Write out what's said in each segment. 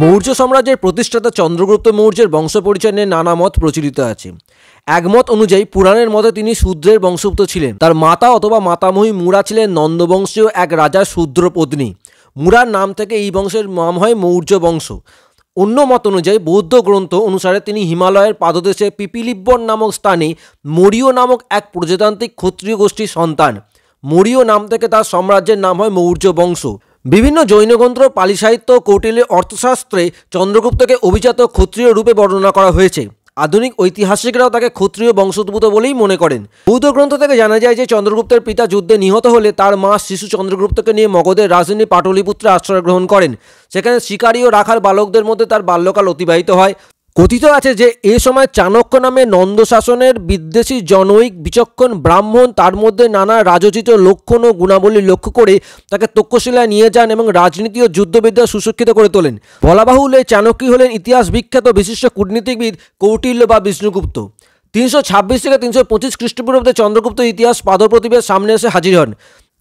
মৌর্য সাম্রাজ্যের প্রতিষ্ঠাতা চন্দ্রগুপ্ত মৌর্যের বংশ পরিচয় নিয়ে নানা মত প্রচলিত আছে। একমত অনুযায়ী পুরাণের মতে তিনি শূদ্রের বংশোদ্ভূত ছিলেন। তার মাতা অথবা মাতামহী মুরা ছিলেন নন্দবংশীয় এক রাজার শূদ্র পত্নী। মুরার নাম থেকে এই বংশের নাম হয় মৌর্য বংশ। অন্য মত অনুযায়ী বৌদ্ধ গ্রন্থ অনুসারে তিনি হিমালয়ের পাদদেশে পিপিলিব্বন নামক স্থানে মৌর্য নামক এক প্রজাতান্ত্রিক ক্ষত্রিয় গোষ্ঠীর সন্তান। মৌর্য নাম থেকে তার সাম্রাজ্যের নাম হয় মৌর্য বংশ। বিভিন্ন জৈন গ্রন্থ, পালি সাহিত্য, কৌটিল্যের অর্থশাস্ত্রে চন্দ্রগুপ্তকে অভিজাত ক্ষত্রিয় রূপে বর্ণনা করা হয়েছে। আধুনিক ঐতিহাসিকরাও তাকে ক্ষত্রিয় বংশোদ্ভূত বলেই মনে করেন। বৌদ্ধ গ্রন্থ থেকে জানা যায় যে চন্দ্রগুপ্তের পিতা যুদ্ধে নিহত হলে তার মা শিশু চন্দ্রগুপ্তকে নিয়ে মগধের রাজধানী পাটলিপুত্রে আশ্রয় গ্রহণ করেন। সেখানে শিকারী ও রাখাল বালকদের মধ্যে তার বাল্যকাল অতিবাহিত হয়। কথিত আছে যে এ সময় চাণক্য নামে নন্দ শাসনের বিদ্বেষী জনৈক বিচক্ষণ ব্রাহ্মণ তার মধ্যে নানা রাজোচিত লক্ষণ ও গুণাবলী লক্ষ্য করে তাকে তক্ষশিলায় নিয়ে যান এবং রাজনীতি ও যুদ্ধবিদ্যা সুশিক্ষিত করে তোলেন। বলা বাহুল্য এই চাণক্যই হলেন ইতিহাস বিখ্যাত বিশিষ্ট কূটনীতিবিদ কৌটিল্য বা বিষ্ণুগুপ্ত। 326 থেকে 325 খ্রিস্টপূর্বাব্দে চন্দ্রগুপ্ত ইতিহাস পাদপ্রতিবের সামনে এসে হাজির হন।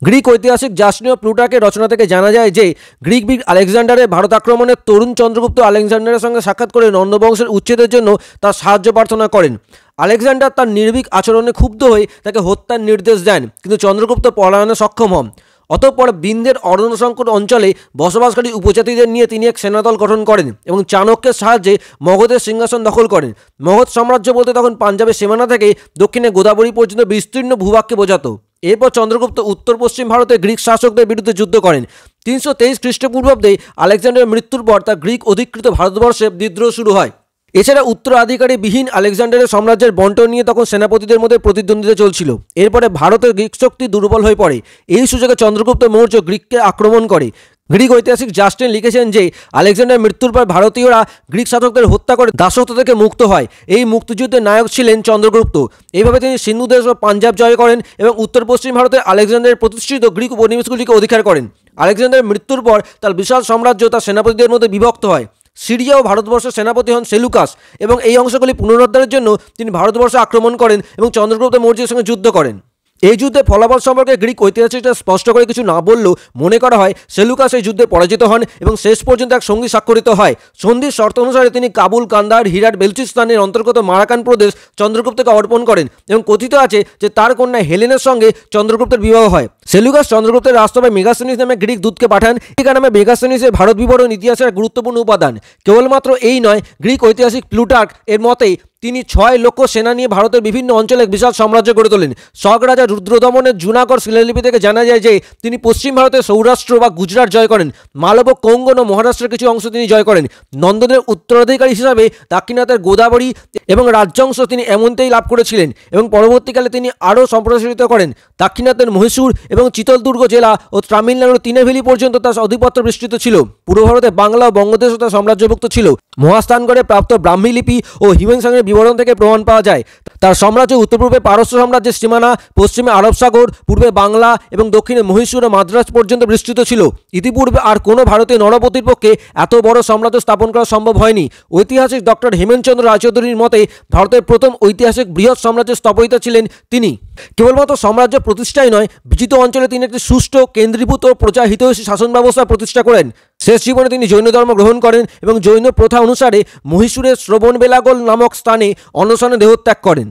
গ্রিক ঐতিহাসিক জাসনীয় প্লুটার্কের রচনা থেকে জানা যায় যে গ্রিক বীর আলেকজান্ডারের ভারত আক্রমণে তরুণ চন্দ্রগুপ্ত আলেকজান্ডারের সঙ্গে সাক্ষাৎ করে নন্দবংশের উচ্ছেদের জন্য তার সাহায্য প্রার্থনা করেন। আলেকজান্ডার তার নির্ভীক আচরণে ক্ষুব্ধ হয়ে তাকে হত্যার নির্দেশ দেন, কিন্তু চন্দ্রগুপ্ত পলায়নে সক্ষম হন। অতঃপর বিন্ধ্যের অরণ্যসংকট অঞ্চলে বসবাসকারী উপজাতিদের নিয়ে তিনি এক সেনাদল গঠন করেন এবং চাণক্যের সাহায্যে মগধের সিংহাসন দখল করেন। মগধ সাম্রাজ্য বলতে তখন পাঞ্জাবের সীমানা থেকে দক্ষিণে গোদাবরী পর্যন্ত বিস্তীর্ণ ভূভাগকে বোঝাতো। এরপর চন্দ্রগুপ্ত উত্তর পশ্চিম ভারতে গ্রিক শাসকদের বিরুদ্ধে যুদ্ধ করেন। 323 খ্রিস্টপূর্বাব্দে আলেকজান্ডারের মৃত্যুর পর তার গ্রিক অধিকৃত ভারতবর্ষে বিদ্রোহ শুরু হয়। এছাড়া উত্তরাধিকারী বিহীন আলেকজান্ডারের সাম্রাজ্যের বন্টন নিয়ে তখন সেনাপতিদের মধ্যে প্রতিদ্বন্দ্বিতা চলছিল। এরপরে ভারতের গ্রিক শক্তি দুর্বল হয়ে পড়ে। এই সুযোগে চন্দ্রগুপ্ত মৌর্য গ্রিককে আক্রমণ করে। গ্রিক ঐতিহাসিক জাস্টিন লিখেছেন যে আলেকজান্ডার মৃত্যুর পর ভারতীয়রা গ্রিক শাসকদের হত্যা করে দাসত্ব থেকে মুক্ত হয়। এই মুক্তিযুদ্ধের নায়ক ছিলেন চন্দ্রগুপ্ত। এইভাবে তিনি সিন্ধু দেশ ও পাঞ্জাব জয় করেন এবং উত্তর পশ্চিম ভারতে আলেকজান্ডারের প্রতিষ্ঠিত গ্রিক উপনিবেশগুলিকে অধিকার করেন। আলেকজান্ডারের মৃত্যুর পর তার বিশাল সাম্রাজ্য তার সেনাপতিদের মধ্যে বিভক্ত হয়। সিরিয়া ও ভারতবর্ষের সেনাপতি হন সেলুকাস এবং এই অংশগুলি পুনরুদ্ধারের জন্য তিনি ভারতবর্ষে আক্রমণ করেন এবং চন্দ্রগুপ্ত মৌর্যের সঙ্গে যুদ্ধ করেন। এই যুদ্ধে ফলাফল সম্পর্কে গ্রিক ঐতিহাসিকরা স্পষ্ট করে কিছু না বললেও মনে করা হয় সেলুকাস এই যুদ্ধে পরাজিত হন এবং শেষ পর্যন্ত এক সন্ধি স্বাক্ষরিত হয়। সন্ধির শর্ত অনুসারে তিনি কাবুল, কান্দাহার, হিরাট, বেলুচিস্তানের অন্তর্গত মারাকান প্রদেশ চন্দ্রগুপ্তকে অর্পণ করেন এবং কথিত আছে যে তার কন্যা হেলেনের সঙ্গে চন্দ্রগুপ্তের বিবাহ হয়। সেলুকাস চন্দ্রগুপ্তের রাজসভায় মেগাস্তেনিস নামে গ্রিক দূতকে পাঠান। এই নামে মেগাস্তেনিসের ভারত বিবরণ ইতিহাসের এক গুরুত্বপূর্ণ উপাদান। কেবলমাত্র এই নয়, গ্রিক ঐতিহাসিক প্লুটার্ক এর মতে তিনি 6 লক্ষ সেনা নিয়ে ভারতের বিভিন্ন অঞ্চলে বিশাল সাম্রাজ্য গড়ে তোলেন। শক রাজা রুদ্রদমনের জুনাগড় শিলালিপি থেকে জানা যায় যে তিনি পশ্চিম ভারতের সৌরাষ্ট্র বা গুজরাট জয় করেন। মালব, কোঙ্কণ ও মহারাষ্ট্রের কিছু অংশ তিনি জয় করেন। নন্দনের উত্তরাধিকারী হিসাবে দাক্ষিণাত্যের গোদাবরী এবং রাজ্যাংশ তিনি এমনতেই লাভ করেছিলেন এবং পরবর্তীকালে তিনি আরও সম্প্রসারিত করেন। দাক্ষিণাত্যের মহীশূর এবং চিতলদুর্গ জেলা ও তামিলনাড়ুর তিনেভেলি পর্যন্ত তার অধিপত্য বিস্তৃত ছিল। পূর্ব ভারতে বাংলা ও বঙ্গদেশও তার সাম্রাজ্যভুক্ত ছিল। মহাস্থানগড়ে প্রাপ্ত ব্রাহ্মী লিপি ও হিউয়েনসাংয়ের বিবরণ থেকে প্রমাণ পাওয়া যায় তার সাম্রাজ্য উত্তর পূর্বে পারস্য সাম্রাজ্যের সীমানা, পশ্চিমে আরব সাগর, পূর্বে বাংলা এবং দক্ষিণে মহীশূর ও মাদ্রাজ পর্যন্ত বিস্তৃত ছিল। ইতিপূর্বে আর কোনো ভারতীয় নরপতির পক্ষে এত বড় সাম্রাজ্য স্থাপন করা সম্ভব হয়নি। ঐতিহাসিক ডক্টর হেমেনচন্দ্র রায়চৌধুরীর মতে ভারতের প্রথম ঐতিহাসিক বৃহৎ সাম্রাজ্যের স্থপয়িতা ছিলেন তিনি। কেবলমাত্র সাম্রাজ্য প্রতিষ্ঠাই নয়, বিজিত অঞ্চলে তিনি একটি সুষ্ঠু, কেন্দ্রীভূত প্রজাহিতৈষী শাসন ব্যবস্থা প্রতিষ্ঠা করেন। শেষ জীবনে তিনি জৈন ধর্ম গ্রহণ করেন এবং জৈন প্রথা অনুসারে মহীশূরের শ্রবণবেলাগোল নামক স্থানে অনশনে দেহত্যাগ করেন।